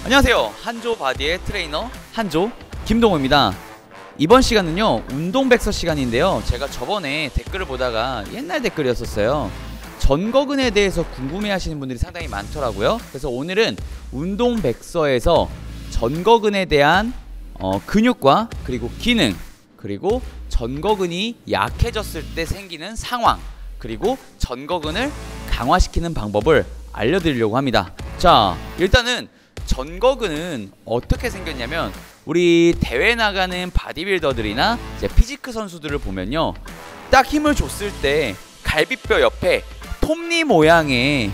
안녕하세요. 한조 바디의 트레이너 한조 김동호입니다. 이번 시간은요 운동백서 시간인데요, 제가 저번에 댓글을 보다가 옛날 댓글이었었어요. 전거근에 대해서 궁금해 하시는 분들이 상당히 많더라고요. 그래서 오늘은 운동백서에서 전거근에 대한 근육과 그리고 기능, 그리고 전거근이 약해졌을 때 생기는 상황, 그리고 전거근을 강화시키는 방법을 알려드리려고 합니다. 자, 일단은 전거근은 어떻게 생겼냐면, 우리 대회 나가는 바디빌더들이나 이제 피지크 선수들을 보면요, 딱 힘을 줬을 때 갈비뼈 옆에 톱니 모양의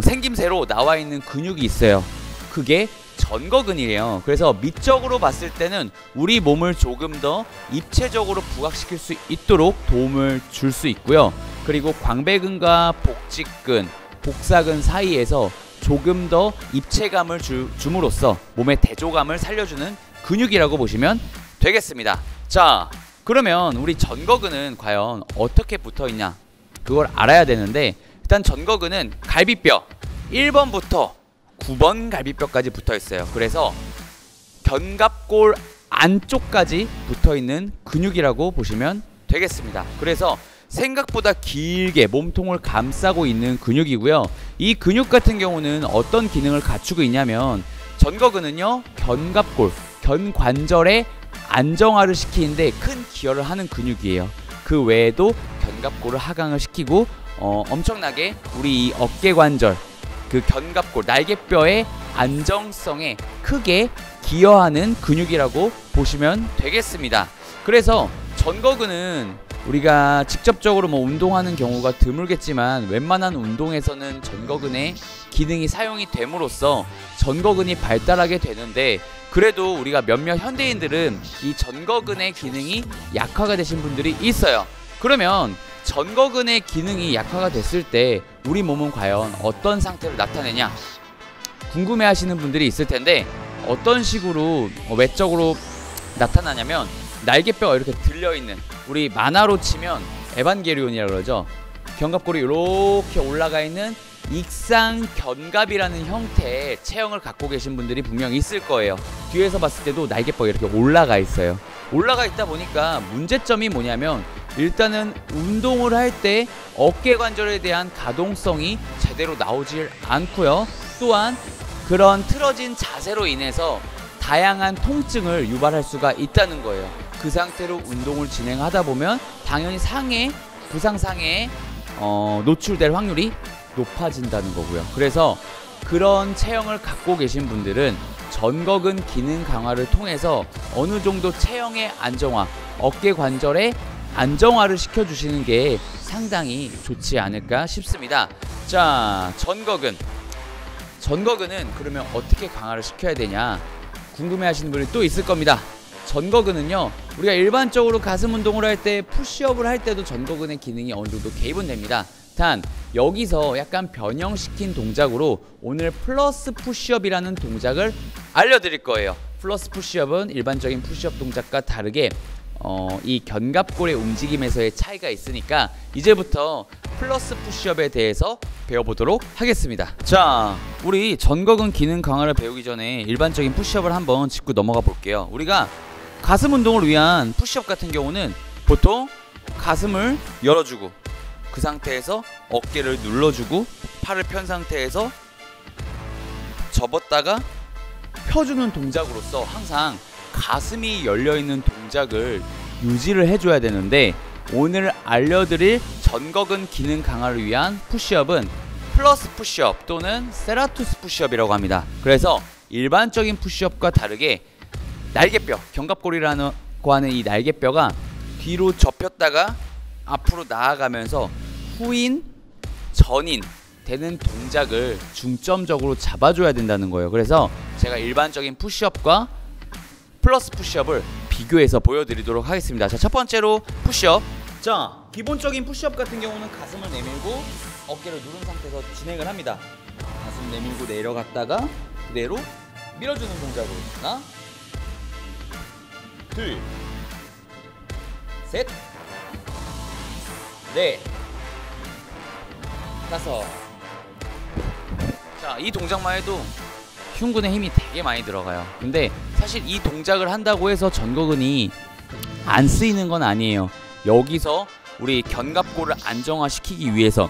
생김새로 나와 있는 근육이 있어요. 그게 전거근이래요. 그래서 미적으로 봤을 때는 우리 몸을 조금 더 입체적으로 부각시킬 수 있도록 도움을 줄 수 있고요. 그리고 광배근과 복직근, 복사근 사이에서 조금 더 입체감을 줌으로써 몸의 대조감을 살려주는 근육이라고 보시면 되겠습니다. 자, 그러면 우리 전거근은 과연 어떻게 붙어있냐, 그걸 알아야 되는데, 일단 전거근은 갈비뼈 1번부터 9번 갈비뼈까지 붙어있어요. 그래서 견갑골 안쪽까지 붙어있는 근육이라고 보시면 되겠습니다. 그래서 생각보다 길게 몸통을 감싸고 있는 근육이고요. 이 근육 같은 경우는 어떤 기능을 갖추고 있냐면, 전거근은요 견갑골, 견관절의 안정화를 시키는데 큰 기여를 하는 근육이에요. 그 외에도 견갑골을 하강을 시키고 엄청나게 우리 이 어깨관절, 그 견갑골, 날개뼈의 안정성에 크게 기여하는 근육이라고 보시면 되겠습니다. 그래서 전거근은 우리가 직접적으로 운동하는 경우가 드물겠지만, 웬만한 운동에서는 전거근의 기능이 사용이 됨으로써 전거근이 발달하게 되는데, 그래도 우리가 몇몇 현대인들은 이 전거근의 기능이 약화가 되신 분들이 있어요. 그러면 전거근의 기능이 약화가 됐을 때 우리 몸은 과연 어떤 상태를 나타내냐, 궁금해 하시는 분들이 있을 텐데, 어떤 식으로 외적으로 나타나냐면, 날개뼈가 이렇게 들려있는, 우리 만화로 치면 에반게리온이라고 그러죠. 견갑골이 이렇게 올라가 있는 익상 견갑이라는 형태의 체형을 갖고 계신 분들이 분명히 있을 거예요. 뒤에서 봤을 때도 날개뼈가 이렇게 올라가 있어요. 올라가 있다 보니까 문제점이 뭐냐면, 일단은 운동을 할 때 어깨관절에 대한 가동성이 제대로 나오질 않고요. 또한 그런 틀어진 자세로 인해서 다양한 통증을 유발할 수가 있다는 거예요. 그 상태로 운동을 진행하다 보면 당연히 부상상해에 노출될 확률이 높아진다는 거고요. 그래서 그런 체형을 갖고 계신 분들은 전거근 기능 강화를 통해서 어느 정도 체형의 안정화, 어깨 관절의 안정화를 시켜주시는 게 상당히 좋지 않을까 싶습니다. 자, 전거근은 그러면 어떻게 강화를 시켜야 되냐, 궁금해 하시는 분이 또 있을 겁니다. 전거근은요, 우리가 일반적으로 가슴 운동을 할 때, 푸시업을 할 때도 전거근의 기능이 어느 정도 개입은 됩니다. 단 여기서 약간 변형시킨 동작으로 오늘 플러스 푸시업이라는 동작을 알려드릴 거예요. 플러스 푸시업은 일반적인 푸시업 동작과 다르게 이 견갑골의 움직임에서의 차이가 있으니까 이제부터 플러스 푸시업에 대해서 배워보도록 하겠습니다. 자, 우리 전거근 기능 강화를 배우기 전에 일반적인 푸시업을 한번 짚고 넘어가 볼게요. 우리가 가슴 운동을 위한 푸시업 같은 경우는 보통 가슴을 열어주고, 그 상태에서 어깨를 눌러주고, 팔을 편 상태에서 접었다가 펴주는 동작으로서 항상 가슴이 열려있는 동작을 유지를 해줘야 되는데, 오늘 알려드릴 전거근 기능 강화를 위한 푸시업은 플러스 푸시업 또는 세라투스 푸시업이라고 합니다. 그래서 일반적인 푸시업과 다르게 날개뼈, 견갑골이라고 하는 이 날개뼈가 뒤로 접혔다가 앞으로 나아가면서 후인, 전인 되는 동작을 중점적으로 잡아줘야 된다는 거예요. 그래서 제가 일반적인 푸시업과 플러스 푸시업을 비교해서 보여드리도록 하겠습니다. 자, 첫 번째로 푸시업. 자, 기본적인 푸시업 같은 경우는 가슴을 내밀고 어깨를 누른 상태에서 진행을 합니다. 가슴 내밀고 내려갔다가 그대로 밀어주는 동작으로 하나, 둘, 셋, 넷, 다섯. 자, 이 동작만 해도 흉근에 힘이 되게 많이 들어가요. 근데 사실 이 동작을 한다고 해서 전거근이 안 쓰이는 건 아니에요. 여기서 우리 견갑골을 안정화시키기 위해서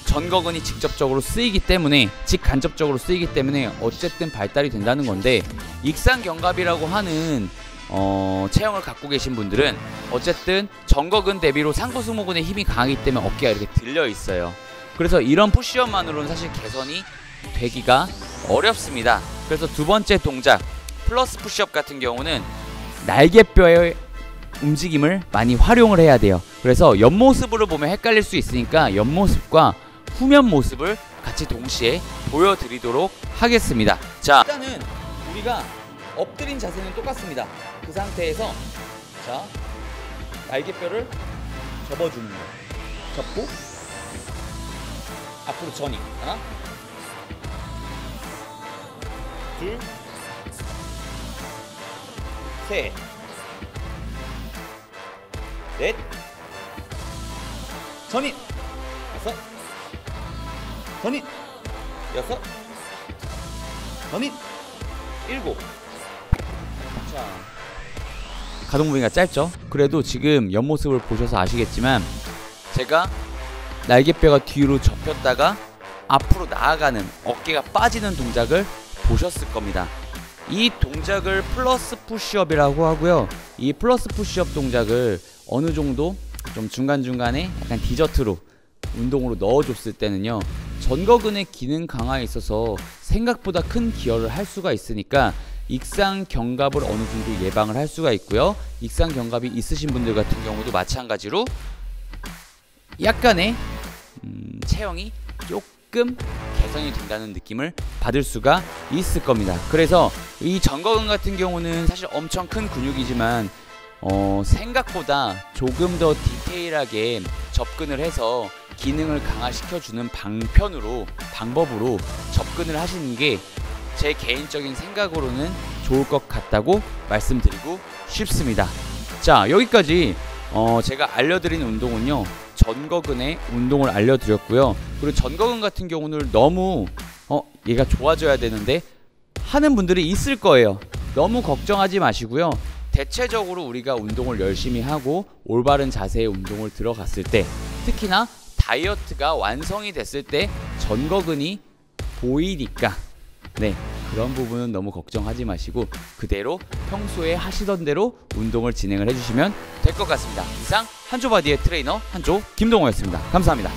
전거근이 직접적으로 쓰이기 때문에, 직간접적으로 쓰이기 때문에 어쨌든 발달이 된다는 건데, 익상견갑이라고 하는 체형을 갖고 계신 분들은 어쨌든 전거근 대비로 상부승모근에 힘이 강하기 때문에 어깨가 이렇게 들려 있어요. 그래서 이런 푸시업만으로는 사실 개선이 되기가 어렵습니다. 그래서 두 번째 동작 플러스 푸시업 같은 경우는 날개뼈의 움직임을 많이 활용을 해야 돼요. 그래서 옆모습으로 보면 헷갈릴 수 있으니까 옆모습과 후면 모습을 같이 동시에 보여드리도록 하겠습니다. 자, 일단은 우리가 엎드린 자세는 똑같습니다. 그 상태에서 자, 날개뼈를 접어주는 거예요. 접고 앞으로 전이 하나, 둘, 셋, 넷, 전이 다섯, 전이 여섯, 전이 일곱. 자, 가동 부위가 짧죠? 그래도 지금 옆모습을 보셔서 아시겠지만 제가 날개뼈가 뒤로 접혔다가 앞으로 나아가는, 어깨가 빠지는 동작을 보셨을 겁니다. 이 동작을 플러스 푸시업이라고 하고요. 이 플러스 푸시업 동작을 어느 정도 좀 중간중간에 약간 디저트로 운동으로 넣어줬을 때는요, 전거근의 기능 강화에 있어서 생각보다 큰 기여를 할 수가 있으니까 익상견갑을 어느 정도 예방을 할 수가 있고요. 익상견갑이 있으신 분들 같은 경우도 마찬가지로 약간의 체형이 조금 개선이 된다는 느낌을 받을 수가 있을 겁니다. 그래서 이 전거근 같은 경우는 사실 엄청 큰 근육이지만 생각보다 조금 더 디테일하게 접근을 해서 기능을 강화시켜주는 방법으로 접근을 하시는 게 제 개인적인 생각으로는 좋을 것 같다고 말씀드리고 싶습니다. 자, 여기까지 제가 알려드린 운동은요, 전거근의 운동을 알려드렸고요. 그리고 전거근 같은 경우는 너무 얘가 좋아져야 되는데 하는 분들이 있을 거예요. 너무 걱정하지 마시고요. 대체적으로 우리가 운동을 열심히 하고 올바른 자세의 운동을 들어갔을 때, 특히나 다이어트가 완성이 됐을 때 전거근이 보이니까, 네, 그런 부분은 너무 걱정하지 마시고 그대로 평소에 하시던 대로 운동을 진행을 해주시면 될 것 같습니다. 이상 한조바디의 트레이너 한조 김동호였습니다. 감사합니다.